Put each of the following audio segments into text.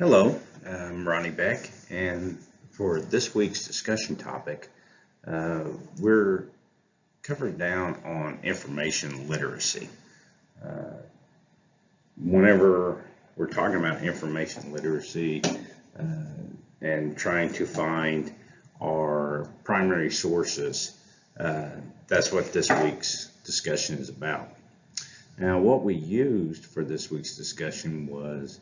Hello, I'm Ronnie Beck, and for this week's discussion topic, we're covering down on information literacy. Uh, Whenever we're talking about information literacy and trying to find our primary sources, that's what this week's discussion is about. Now, what we used for this week's discussion was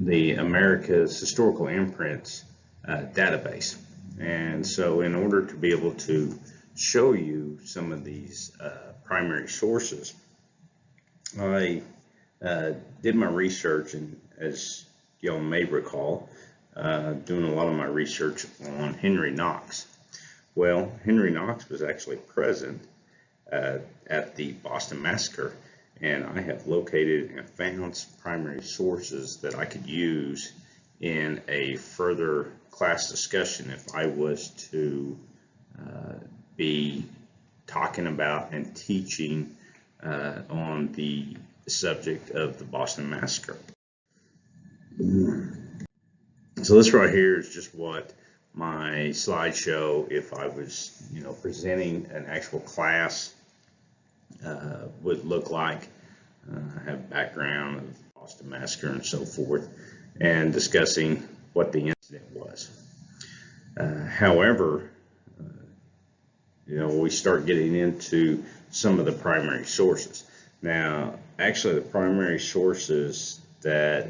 the America's Historical Imprints database. And so in order to be able to show you some of these primary sources, I did my research, and as y'all may recall, doing a lot of my research on Henry Knox. Well, Henry Knox was actually present at the Boston Massacre, and I have located and found some primary sources that I could use in a further class discussion if I was to be talking about and teaching on the subject of the Boston Massacre. So this right here is just what my slideshow, if I was, presenting an actual class, would look like. I have background of Boston Massacre and so forth, and discussing what the incident was. However, we start getting into some of the primary sources. Now, actually, the primary sources that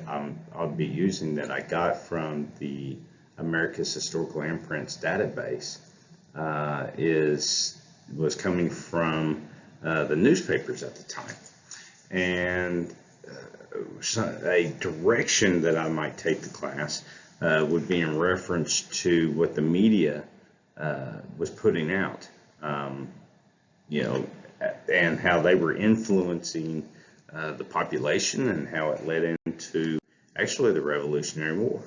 I'll be using that I got from the America's Historical Imprints database was coming from the newspapers at the time. And a direction that I might take the class would be in reference to what the media was putting out, and how they were influencing the population and how it led into actually the Revolutionary War.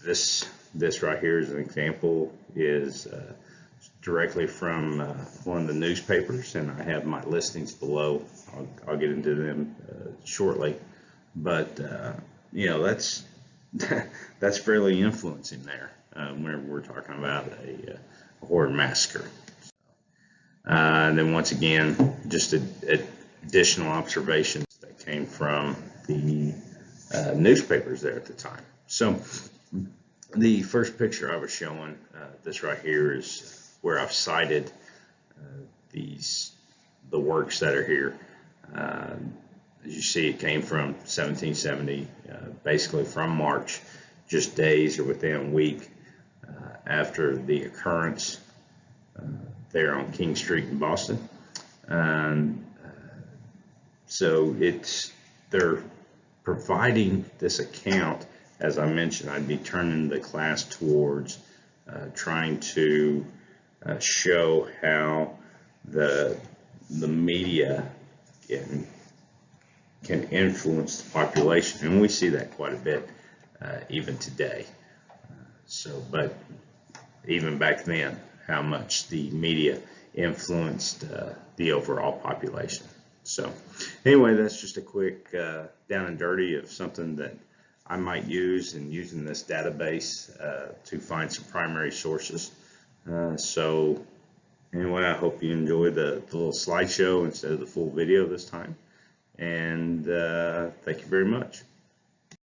This right here is an example, is directly from one of the newspapers, and I have my listings below. I'll get into them shortly, but that's that's fairly influencing there whenever we're talking about a horror massacre. And then once again, just additional observations that came from the newspapers there at the time. So the first picture I was showing, this right here, is where I've cited the works that are here. As you see, it came from 1770, basically from March, just days or within a week after the occurrence there on King Street in Boston. And so they're providing this account. As I mentioned, I'd be turning the class towards trying to show how the media can influence the population, and we see that quite a bit even today. But even back then, how much the media influenced the overall population. So anyway, that's just a quick down and dirty of something that I might use in using this database to find some primary sources. So anyway, I hope you enjoy the little slideshow instead of the full video this time. And thank you very much.